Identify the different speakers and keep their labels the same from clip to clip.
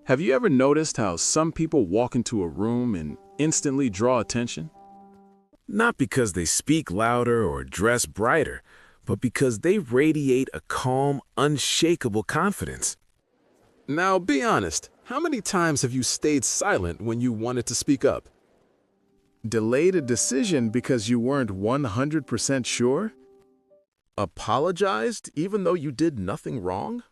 Speaker 1: Have you ever noticed how some people walk into a room and instantly draw attention?
Speaker 2: Not because they speak louder or dress brighter, but because they radiate a calm, unshakable confidence.
Speaker 1: Now, be honest, how many times have you stayed silent when you wanted to speak up? Delayed a decision because you weren't 100% sure? Apologized even though you did nothing wrong?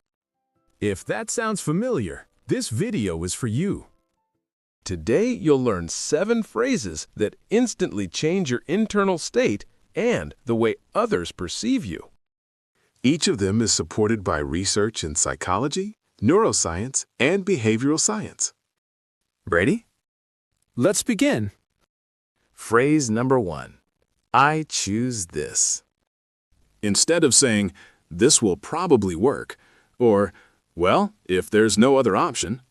Speaker 2: If that sounds familiar, this video is for you.
Speaker 1: Today, you'll learn 7 phrases that instantly change your internal state and the way others perceive you. Each of them is supported by research in psychology, neuroscience, and behavioral science. Ready?
Speaker 2: Let's begin.
Speaker 1: Phrase number 1. I choose this. Instead of saying, this will probably work, or, well, if there's no other option.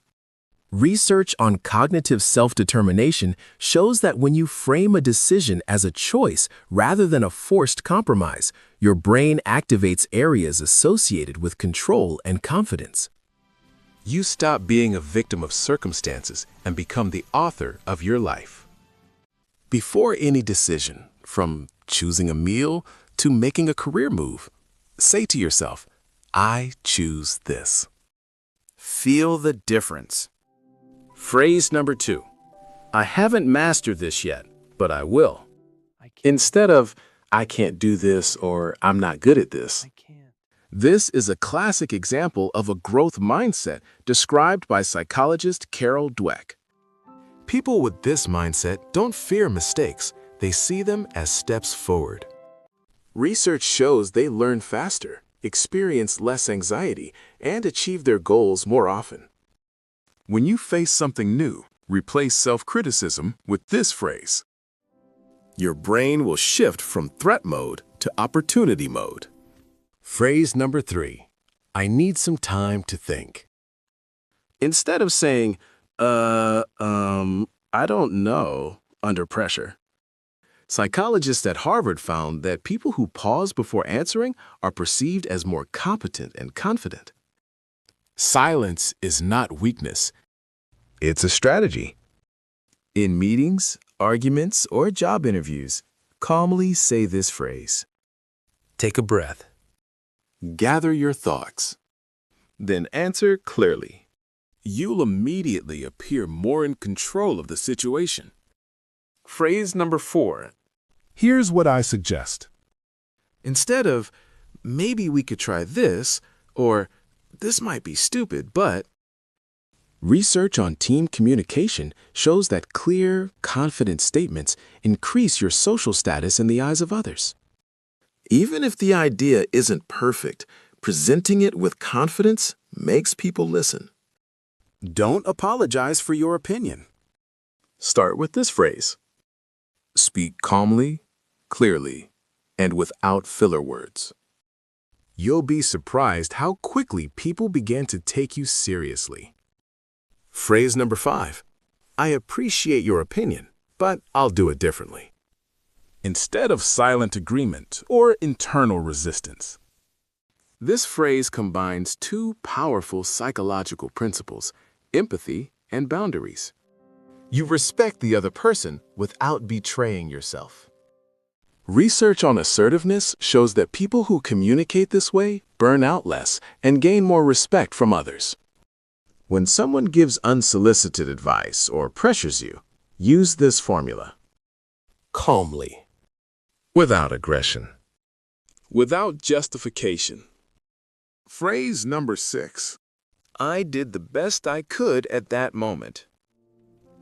Speaker 3: Research on cognitive self-determination shows that when you frame a decision as a choice rather than a forced compromise, your brain activates areas associated with control and confidence.
Speaker 1: You stop being a victim of circumstances and become the author of your life. Before any decision, from choosing a meal to making a career move, say to yourself, I choose this. Feel the difference. Phrase number 2. I haven't mastered this yet, but I will. Instead of, I can't do this or I'm not good at this. This is a classic example of a growth mindset described by psychologist Carol Dweck. People with this mindset don't fear mistakes. They see them as steps forward. Research shows they learn faster, experience less anxiety, and achieve their goals more often. When you face something new, replace self-criticism with this phrase. Your brain will shift from threat mode to opportunity mode. Phrase number 3. I need some time to think. Instead of saying, I don't know, under pressure. Psychologists at Harvard found that people who pause before answering are perceived as more competent and confident. Silence is not weakness. It's a strategy. In meetings, arguments, or job interviews, calmly say this phrase. Take a breath. Gather your thoughts. Then answer clearly. You'll immediately appear more in control of the situation. Phrase number 4.
Speaker 2: Here's what I suggest.
Speaker 1: Instead of, maybe we could try this, or this might be stupid, but... Research on team communication shows that clear, confident statements increase your social status in the eyes of others. Even if the idea isn't perfect, presenting it with confidence makes people listen. Don't apologize for your opinion. Start with this phrase. Speak calmly, clearly, and without filler words. You'll be surprised how quickly people begin to take you seriously. Phrase number 5. I appreciate your opinion, but I'll do it differently. Instead of silent agreement or internal resistance. This phrase combines 2 powerful psychological principles, empathy and boundaries. You respect the other person without betraying yourself. Research on assertiveness shows that people who communicate this way burn out less and gain more respect from others. When someone gives unsolicited advice or pressures you, use this formula. Calmly. Without aggression. Without justification. Phrase number 6. I did the best I could at that moment.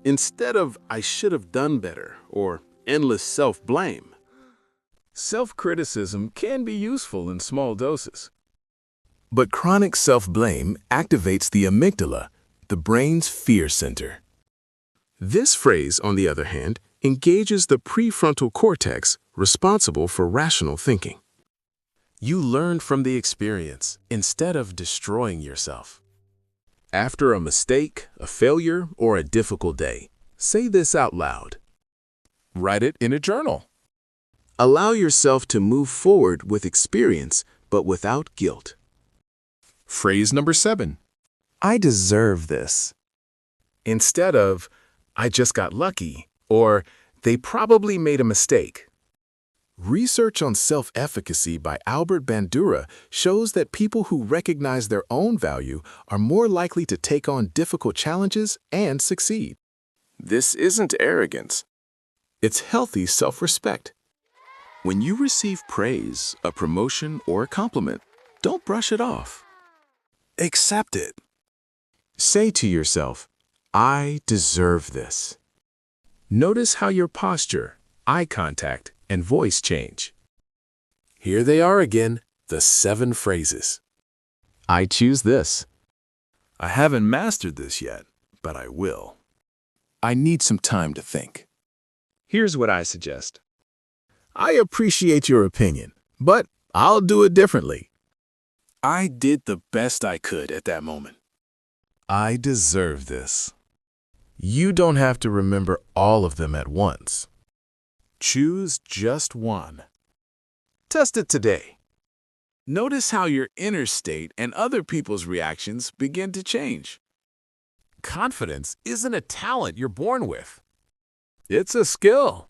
Speaker 1: Instead of, I should have done better, or endless self-blame. Self-criticism can be useful in small doses. But chronic self-blame activates the amygdala, the brain's fear center. This phrase, on the other hand, engages the prefrontal cortex responsible for rational thinking. You learn from the experience instead of destroying yourself. After a mistake, a failure, or a difficult day, say this out loud. Write it in a journal. Allow yourself to move forward with experience, but without guilt. Phrase number 7. I deserve this.
Speaker 2: instead of, "I just got lucky," or "They probably made a mistake."
Speaker 1: Research on self-efficacy by Albert Bandura shows that people who recognize their own value are more likely to take on difficult challenges and succeed.
Speaker 2: This isn't arrogance.
Speaker 1: It's healthy self-respect. When you receive praise, a promotion, or a compliment, don't brush it off. Accept it. Say to yourself, "I deserve this." Notice how your posture, eye contact, and voice change. Here they are again, the 7 phrases. I choose this.
Speaker 2: I haven't mastered this yet, but I will.
Speaker 1: I need some time to think.
Speaker 2: Here's what I suggest.
Speaker 1: I appreciate your opinion, but I'll do it differently.
Speaker 2: I did the best I could at that moment.
Speaker 1: I deserve this. You don't have to remember all of them at once. Choose just one. Test it today.
Speaker 2: Notice how your inner state and other people's reactions begin to change.
Speaker 1: Confidence isn't a talent you're born with.
Speaker 2: It's a skill.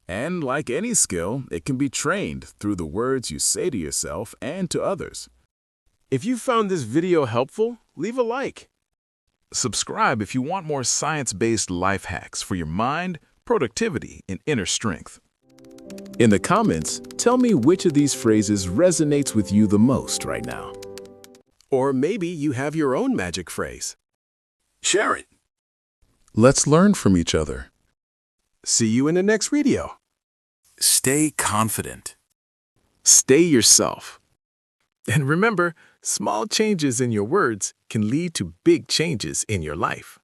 Speaker 2: And like any skill, it can be trained through the words you say to yourself and to others. If you found this video helpful, leave a like. Subscribe if you want more science-based life hacks for your mind, productivity, and inner strength.
Speaker 1: In the comments, tell me which of these phrases resonates with you the most right now. Or maybe you have your own magic phrase. Share it. Let's learn from each other. See you in the next video.
Speaker 2: Stay confident.
Speaker 1: Stay yourself. And remember, small changes in your words can lead to big changes in your life.